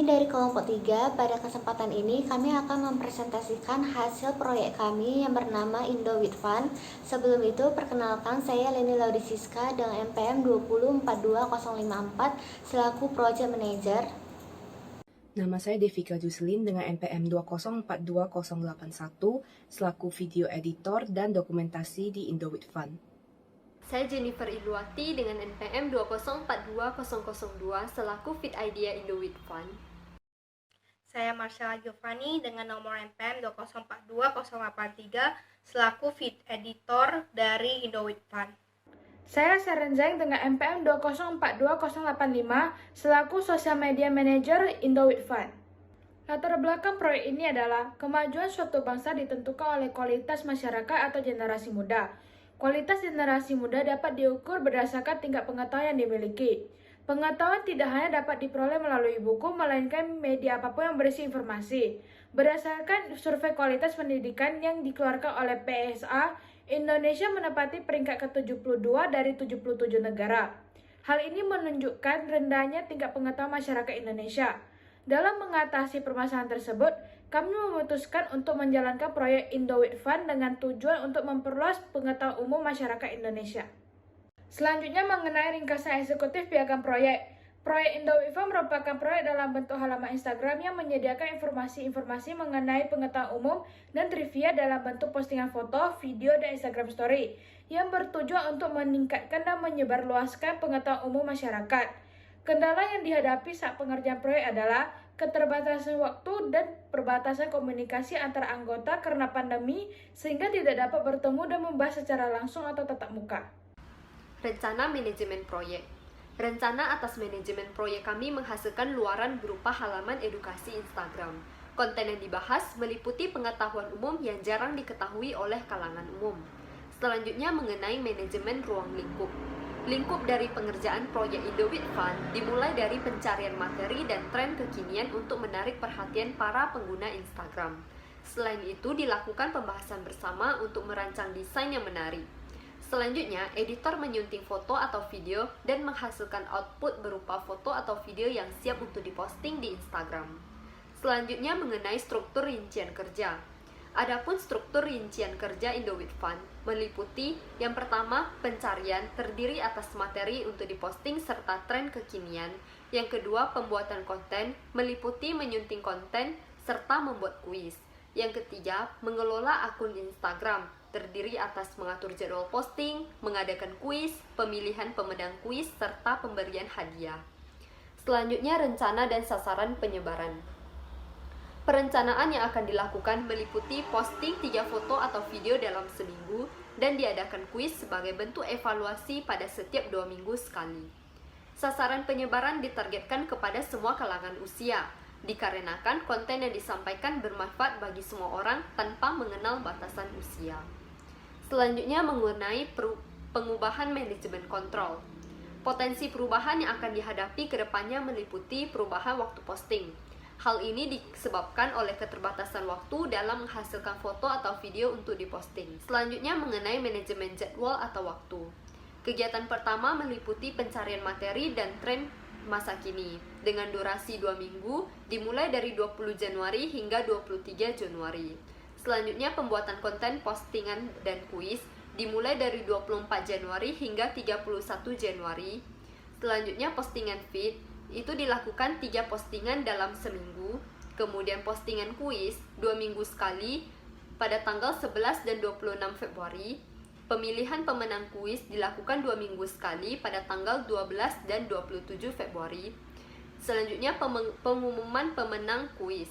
dari kelompok 3, pada kesempatan ini kami akan mempresentasikan hasil proyek kami yang bernama Indo with Fun. Sebelum itu, perkenalkan saya Leni Laudisiska dengan NPM 2042054 selaku Project Manager. Nama saya Devika Juslin dengan NPM 2042081 selaku video editor dan dokumentasi di Indo with Fun. Saya Jennifer Ilwati dengan NPM 2042002 selaku Fit Idea Indo with Fun. Saya Marcella Giovanni dengan nomor NPM 2042083 selaku Fit Editor dari Indo with Fun. Saya Seren Zeng dengan NPM 2042085 selaku Social Media Manager Indo with Fun. Latar belakang proyek ini adalah kemajuan suatu bangsa ditentukan oleh kualitas masyarakat atau generasi muda. Kualitas generasi muda dapat diukur berdasarkan tingkat pengetahuan yang dimiliki. Pengetahuan tidak hanya dapat diperoleh melalui buku, melainkan media apapun yang berisi informasi. Berdasarkan survei kualitas pendidikan yang dikeluarkan oleh PSA, Indonesia menempati peringkat ke-72 dari 77 negara. Hal ini menunjukkan rendahnya tingkat pengetahuan masyarakat Indonesia. Dalam mengatasi permasalahan tersebut, kami memutuskan untuk menjalankan proyek Indo with Fun dengan tujuan untuk memperluas pengetahuan umum masyarakat Indonesia. Selanjutnya mengenai ringkasan eksekutif piagam proyek. Proyek Indo with Fun merupakan proyek dalam bentuk halaman Instagram yang menyediakan informasi-informasi mengenai pengetahuan umum dan trivia dalam bentuk postingan foto, video, dan Instagram Story yang bertujuan untuk meningkatkan dan menyebarluaskan pengetahuan umum masyarakat. Kendala yang dihadapi saat pengerjaan proyek adalah keterbatasan waktu dan perbatasan komunikasi antara anggota karena pandemi sehingga tidak dapat bertemu dan membahas secara langsung atau tatap muka. Rencana manajemen proyek. Rencana atas manajemen proyek kami menghasilkan luaran berupa halaman edukasi Instagram. Konten yang dibahas meliputi pengetahuan umum yang jarang diketahui oleh kalangan umum. Selanjutnya mengenai manajemen ruang lingkup. Lingkup dari pengerjaan proyek Indo with Fun dimulai dari pencarian materi dan tren kekinian untuk menarik perhatian para pengguna Instagram. Selain itu, dilakukan pembahasan bersama untuk merancang desain yang menarik. Selanjutnya, editor menyunting foto atau video dan menghasilkan output berupa foto atau video yang siap untuk diposting di Instagram. Selanjutnya mengenai struktur rincian kerja. Adapun struktur rincian kerja Indo with Fun meliputi yang pertama pencarian terdiri atas materi untuk diposting serta tren kekinian. Yang kedua pembuatan konten meliputi menyunting konten serta membuat kuis. Yang ketiga mengelola akun Instagram terdiri atas mengatur jadwal posting, mengadakan kuis, pemilihan pemenang kuis serta pemberian hadiah. Selanjutnya rencana dan sasaran penyebaran. Perencanaan yang akan dilakukan meliputi posting 3 foto atau video dalam seminggu dan diadakan kuis sebagai bentuk evaluasi pada setiap 2 minggu sekali. Sasaran penyebaran ditargetkan kepada semua kalangan usia, dikarenakan konten yang disampaikan bermanfaat bagi semua orang tanpa mengenal batasan usia. Selanjutnya mengenai pengubahan manajemen kontrol. Potensi perubahan yang akan dihadapi ke depannya meliputi perubahan waktu posting. Hal ini disebabkan oleh keterbatasan waktu dalam menghasilkan foto atau video untuk diposting. Selanjutnya mengenai manajemen jadwal atau waktu. Kegiatan pertama meliputi pencarian materi dan tren masa kini dengan durasi 2 minggu dimulai dari 20 Januari hingga 23 Januari. Selanjutnya pembuatan konten postingan dan kuis dimulai dari 24 Januari hingga 31 Januari. Selanjutnya postingan feed itu dilakukan 3 postingan dalam seminggu. Kemudian postingan kuis 2 minggu sekali pada tanggal 11 dan 26 Februari. Pemilihan pemenang kuis dilakukan 2 minggu sekali pada tanggal 12 dan 27 Februari. Selanjutnya pengumuman pemenang kuis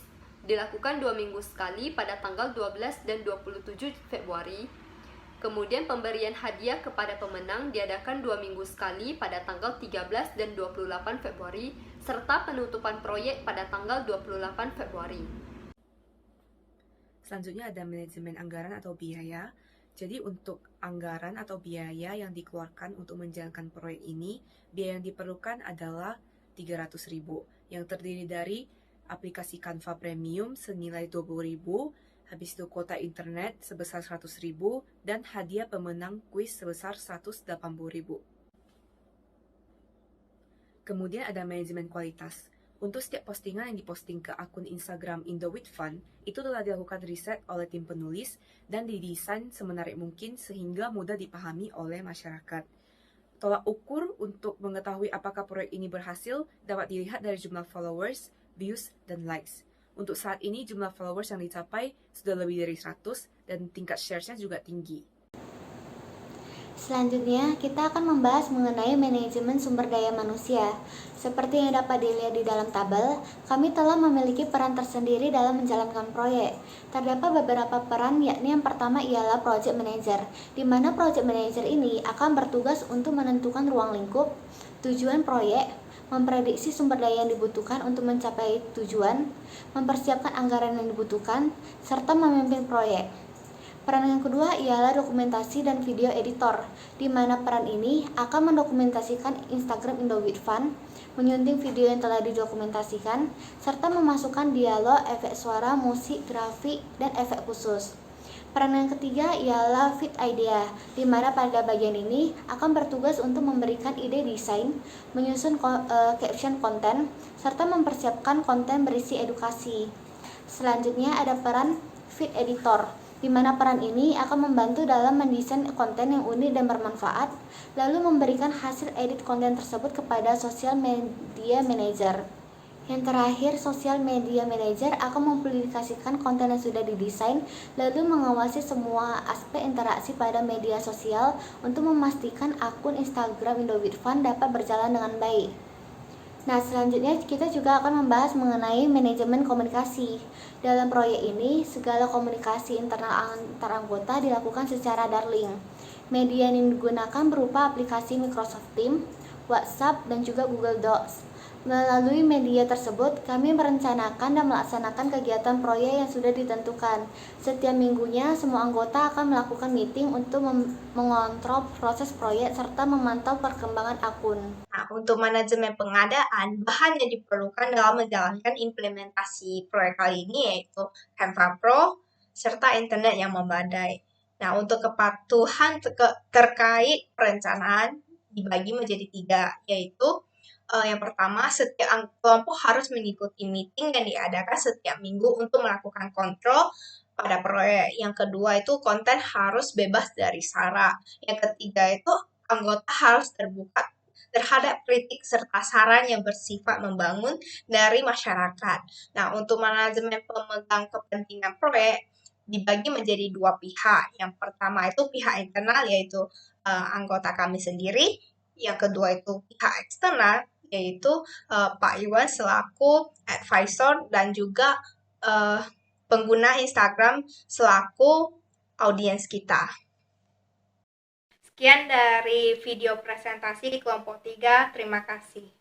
dilakukan 2 minggu sekali pada tanggal 12 dan 27 Februari. Kemudian pemberian hadiah kepada pemenang diadakan 2 minggu sekali pada tanggal 13 dan 28 Februari, serta penutupan proyek pada tanggal 28 Februari. Selanjutnya ada manajemen anggaran atau biaya. Jadi untuk anggaran atau biaya yang dikeluarkan untuk menjalankan proyek ini, biaya yang diperlukan adalah 300.000 yang terdiri dari aplikasi Canva Premium senilai 20.000, habis itu kuota internet sebesar 100.000, dan hadiah pemenang kuis sebesar 180.000. Kemudian ada manajemen kualitas. Untuk setiap postingan yang diposting ke akun Instagram Indowit Fund, itu telah dilakukan riset oleh tim penulis dan didesain semenarik mungkin sehingga mudah dipahami oleh masyarakat. Tolak ukur untuk mengetahui apakah proyek ini berhasil dapat dilihat dari jumlah followers, views, dan likes. Untuk saat ini jumlah followers yang dicapai sudah lebih dari 100 dan tingkat shares-nya juga tinggi. Selanjutnya, kita akan membahas mengenai manajemen sumber daya manusia. Seperti yang dapat dilihat di dalam tabel, kami telah memiliki peran tersendiri dalam menjalankan proyek. Terdapat beberapa peran, yakni yang pertama ialah project manager, di mana project manager ini akan bertugas untuk menentukan ruang lingkup, tujuan proyek, memprediksi sumber daya yang dibutuhkan untuk mencapai tujuan, mempersiapkan anggaran yang dibutuhkan, serta memimpin proyek. Peran yang kedua ialah dokumentasi dan video editor, di mana peran ini akan mendokumentasikan Instagram Indowit Fund, menyunting video yang telah didokumentasikan, serta memasukkan dialog, efek suara, musik, grafik, dan efek khusus. Peran yang ketiga ialah feed idea, di mana pada bagian ini akan bertugas untuk memberikan ide desain, menyusun caption konten, serta mempersiapkan konten berisi edukasi. Selanjutnya ada peran feed editor, di mana peran ini akan membantu dalam mendesain konten yang unik dan bermanfaat, lalu memberikan hasil edit konten tersebut kepada social media manager. Yang terakhir, social media manager akan mempublikasikan konten yang sudah didesain, lalu mengawasi semua aspek interaksi pada media sosial untuk memastikan akun Instagram Indowit Fund dapat berjalan dengan baik. Nah, selanjutnya kita juga akan membahas mengenai manajemen komunikasi. Dalam proyek ini, segala komunikasi internal antar anggota dilakukan secara daring. Media yang digunakan berupa aplikasi Microsoft Teams, WhatsApp, dan juga Google Docs. Melalui media tersebut, kami merencanakan dan melaksanakan kegiatan proyek yang sudah ditentukan. Setiap minggunya, semua anggota akan melakukan meeting untuk mengontrol proses proyek serta memantau perkembangan akun. Nah, untuk manajemen pengadaan, bahan yang diperlukan dalam menjalankan implementasi proyek kali ini yaitu Canva Pro serta internet yang memadai. Nah, untuk kepatuhan terkait perencanaan dibagi menjadi 3, yaitu yang pertama, setiap kelompok harus mengikuti meeting yang diadakan setiap minggu untuk melakukan kontrol pada proyek. Yang kedua itu konten harus bebas dari sara. Yang ketiga itu anggota harus terbuka terhadap kritik serta saran yang bersifat membangun dari masyarakat. Nah, untuk manajemen pemegang kepentingan proyek dibagi menjadi 2 pihak. Yang pertama itu pihak internal, yaitu anggota kami sendiri. Yang kedua itu pihak eksternal, yaitu Pak Iwan selaku advisor dan juga pengguna Instagram selaku audiens kita. Sekian dari video presentasi di kelompok 3. Terima kasih.